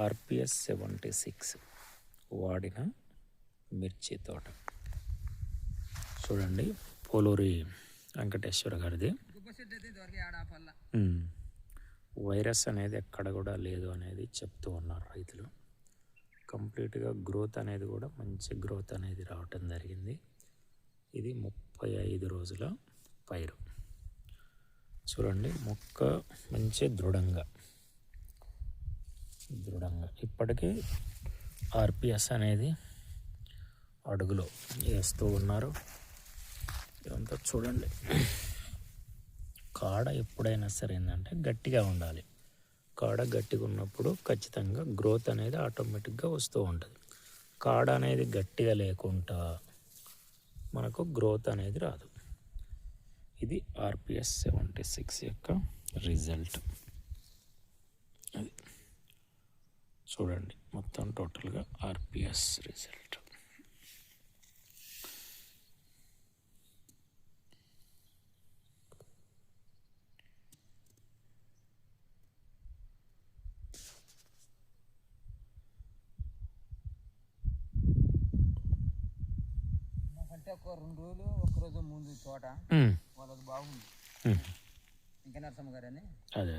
RPS 76 వాడిన మిర్చి తోట చూడండి. పోలూరి వెంకటేశ్వర గారిది. వైరస్ అనేది ఎక్కడ కూడా లేదు అనేది చెప్తూ ఉన్నారు రైతులు. కంప్లీట్గా గ్రోత్ అనేది కూడా మంచి గ్రోత్ అనేది రావటం జరిగింది. ఇది 35 రోజుల పైరు. చూడండి, మొక్క మంచి దృఢంగా ఇప్పటికీ ఆర్పిఎస్ అనేది అడుగులో వేస్తూ ఉన్నారు. ఇదంతా చూడండి. కాడ ఎప్పుడైనా సరే ఏంటంటే గట్టిగా ఉండాలి. కాడ గట్టిగా ఉన్నప్పుడు ఖచ్చితంగా గ్రోత్ అనేది ఆటోమేటిక్గా వస్తూ ఉంటుంది. కాడ అనేది గట్టిగా లేకుండా మనకు గ్రోత్ అనేది రాదు. ఇది ఆర్పిఎస్ 76 యొక్క రిజల్ట్. అది చూడండి, మొత్తం టోటల్గా ఆర్పిఎస్ రిజల్ట్. అంటే ఒక 2 రోజులు ఒక్కరోజు ముందు తోట వాళ్ళది బాగుంది. ఇంకా నరసమ్మ గారని అదే